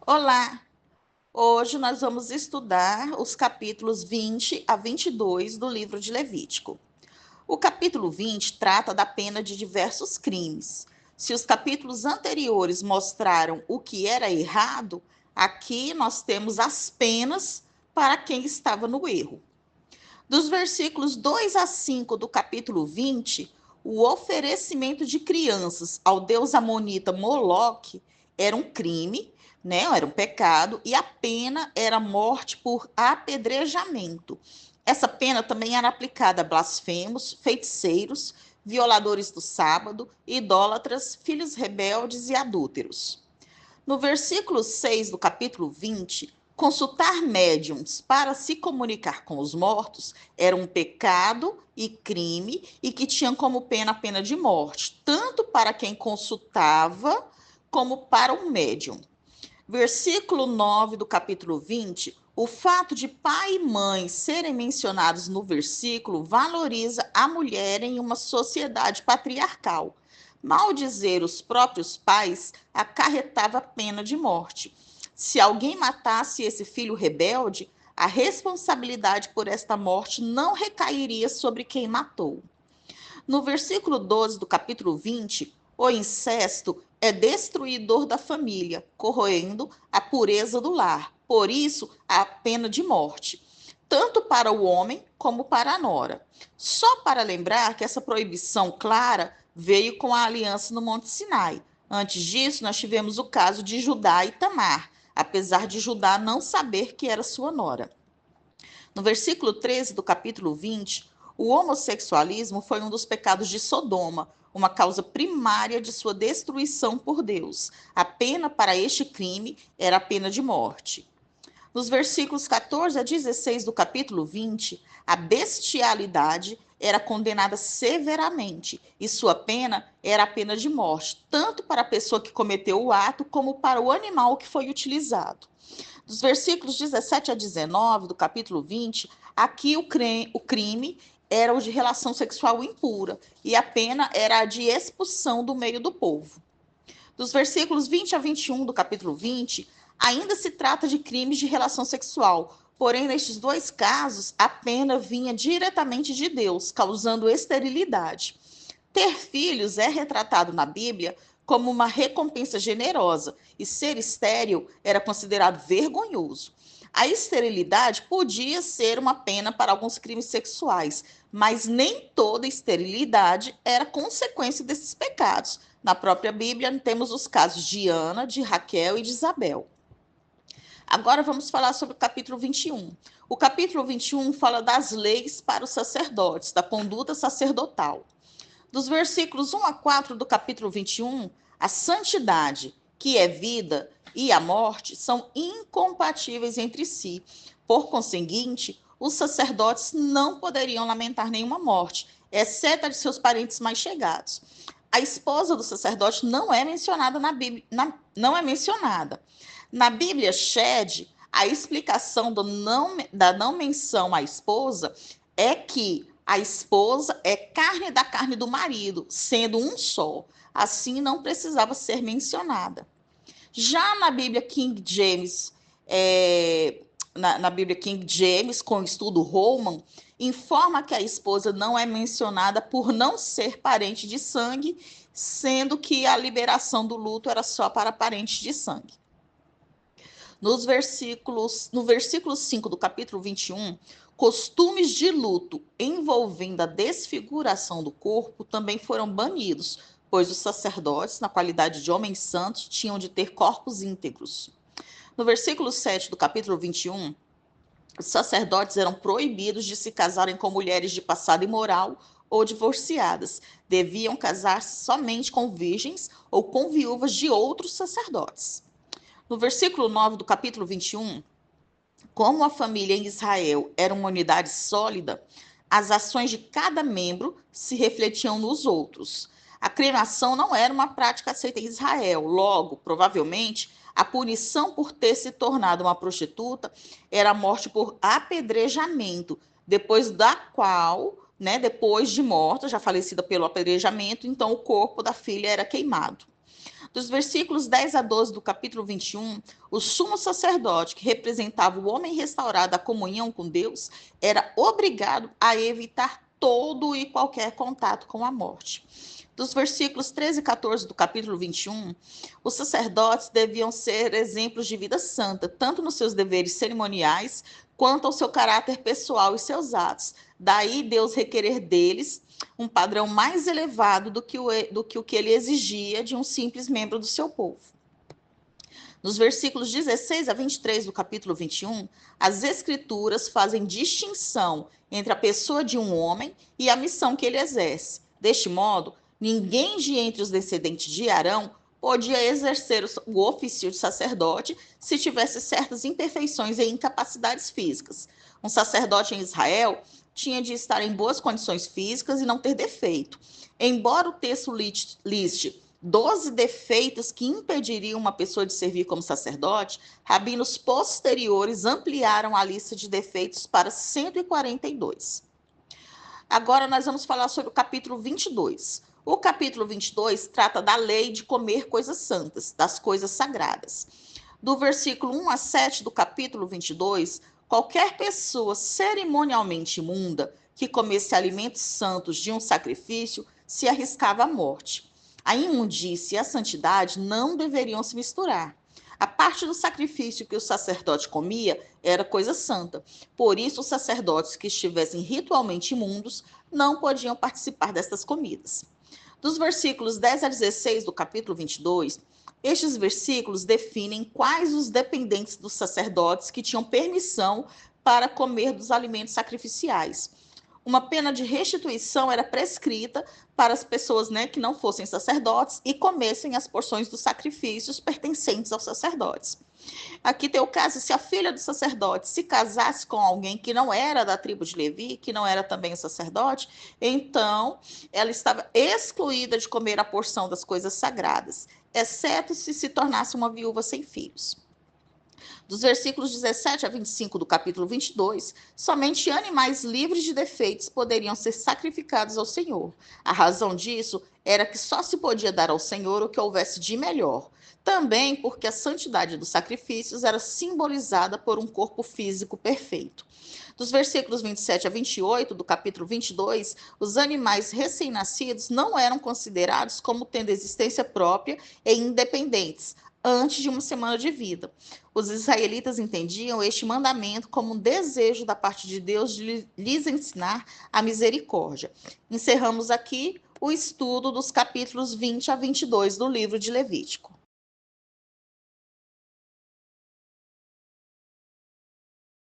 Olá! Hoje nós vamos estudar os capítulos 20 a 22 do livro de Levítico. O capítulo 20 trata da pena de diversos crimes. Se os capítulos anteriores mostraram o que era errado, aqui nós temos as penas para quem estava no erro. Dos versículos 2 a 5 do capítulo 20, o oferecimento de crianças ao deus amonita Moloque era um crime, né? Era um pecado, e a pena era morte por apedrejamento. Essa pena também era aplicada a blasfemos, feiticeiros, violadores do sábado, idólatras, filhos rebeldes e adúlteros. No versículo 6 do capítulo 20, consultar médiums para se comunicar com os mortos era um pecado e crime e que tinham como pena a pena de morte, tanto para quem consultava como para o médium. Versículo 9 do capítulo 20, o fato de pai e mãe serem mencionados no versículo valoriza a mulher em uma sociedade patriarcal. Maldizer os próprios pais acarretava pena de morte. Se alguém matasse esse filho rebelde, a responsabilidade por esta morte não recairia sobre quem matou. No versículo 12 do capítulo 20, o incesto é destruidor da família, corroendo a pureza do lar. Por isso, a pena de morte, tanto para o homem como para a nora. Só para lembrar que essa proibição clara veio com a aliança no Monte Sinai. Antes disso, nós tivemos o caso de Judá e Tamar, apesar de Judá não saber que era sua nora. No versículo 13 do capítulo 20, o homossexualismo foi um dos pecados de Sodoma, uma causa primária de sua destruição por Deus. A pena para este crime era a pena de morte. Nos versículos 14 a 16 do capítulo 20, a bestialidade era condenada severamente e sua pena era a pena de morte, tanto para a pessoa que cometeu o ato como para o animal que foi utilizado. Dos versículos 17 a 19 do capítulo 20, aqui o crime era o de relação sexual impura e a pena era a de expulsão do meio do povo. Dos versículos 20 a 21 do capítulo 20, ainda se trata de crimes de relação sexual, porém, nestes dois casos, a pena vinha diretamente de Deus, causando esterilidade. Ter filhos é retratado na Bíblia como uma recompensa generosa, e ser estéril era considerado vergonhoso. A esterilidade podia ser uma pena para alguns crimes sexuais, mas nem toda esterilidade era consequência desses pecados. Na própria Bíblia, temos os casos de Ana, de Raquel e de Isabel. Agora vamos falar sobre o capítulo 21. O capítulo 21 fala das leis para os sacerdotes, da conduta sacerdotal. Dos versículos 1 a 4 do capítulo 21, a santidade, que é vida, e a morte são incompatíveis entre si. Por conseguinte, os sacerdotes não poderiam lamentar nenhuma morte, exceto a de seus parentes mais chegados. A esposa do sacerdote não é mencionada na Bíblia, não é mencionada. Na Bíblia Shed, a explicação da não menção à esposa é que a esposa é carne da carne do marido, sendo um só. Assim, não precisava ser mencionada. Já na Bíblia King James, na Bíblia King James, com o estudo Holman, informa que a esposa não é mencionada por não ser parente de sangue, sendo que a liberação do luto era só para parentes de sangue. No versículo 5 do capítulo 21, costumes de luto envolvendo a desfiguração do corpo também foram banidos, pois os sacerdotes, na qualidade de homens santos, tinham de ter corpos íntegros. No versículo 7 do capítulo 21, os sacerdotes eram proibidos de se casarem com mulheres de passado imoral ou divorciadas. Deviam casar-se somente com virgens ou com viúvas de outros sacerdotes. No versículo 9 do capítulo 21, como a família em Israel era uma unidade sólida, as ações de cada membro se refletiam nos outros. A cremação não era uma prática aceita em Israel. Logo, provavelmente, a punição por ter se tornado uma prostituta era a morte por apedrejamento, depois da qual, né, depois de morta, já falecida pelo apedrejamento, então o corpo da filha era queimado. Dos versículos 10 a 12 do capítulo 21, o sumo sacerdote, que representava o homem restaurado à comunhão com Deus, era obrigado a evitar todo e qualquer contato com a morte. Dos versículos 13 e 14 do capítulo 21, os sacerdotes deviam ser exemplos de vida santa, tanto nos seus deveres cerimoniais, quanto ao seu caráter pessoal e seus atos. Daí Deus requerer deles um padrão mais elevado do que o que ele exigia de um simples membro do seu povo. Nos versículos 16 a 23 do capítulo 21, as escrituras fazem distinção entre a pessoa de um homem e a missão que ele exerce. Deste modo, ninguém de entre os descendentes de Arão podia exercer o ofício de sacerdote se tivesse certas imperfeições e incapacidades físicas. Um sacerdote em Israel tinha de estar em boas condições físicas e não ter defeito. Embora o texto liste 12 defeitos que impediriam uma pessoa de servir como sacerdote, rabinos posteriores ampliaram a lista de defeitos para 142. Agora nós vamos falar sobre o capítulo 22. O capítulo 22 trata da lei de comer coisas santas, das coisas sagradas. Do versículo 1 a 7 do capítulo 22, qualquer pessoa cerimonialmente imunda que comesse alimentos santos de um sacrifício se arriscava à morte. A imundícia e a santidade não deveriam se misturar. A parte do sacrifício que o sacerdote comia era coisa santa. Por isso, os sacerdotes que estivessem ritualmente imundos não podiam participar destas comidas. Dos versículos 10 a 16 do capítulo 22, estes versículos definem quais os dependentes dos sacerdotes que tinham permissão para comer dos alimentos sacrificiais. Uma pena de restituição era prescrita para as pessoas, que não fossem sacerdotes e comessem as porções dos sacrifícios pertencentes aos sacerdotes. Aqui tem o caso, se a filha do sacerdote se casasse com alguém que não era da tribo de Levi, que não era também o sacerdote, então ela estava excluída de comer a porção das coisas sagradas, exceto se tornasse uma viúva sem filhos. Dos versículos 17 a 25 do capítulo 22, somente animais livres de defeitos poderiam ser sacrificados ao Senhor. A razão disso era que só se podia dar ao Senhor o que houvesse de melhor. Também porque a santidade dos sacrifícios era simbolizada por um corpo físico perfeito. Dos versículos 27 a 28 do capítulo 22, os animais recém-nascidos não eram considerados como tendo existência própria e independentes antes de uma semana de vida. Os israelitas entendiam este mandamento como um desejo da parte de Deus de lhes ensinar a misericórdia. Encerramos aqui o estudo dos capítulos 20 a 22 do livro de Levítico.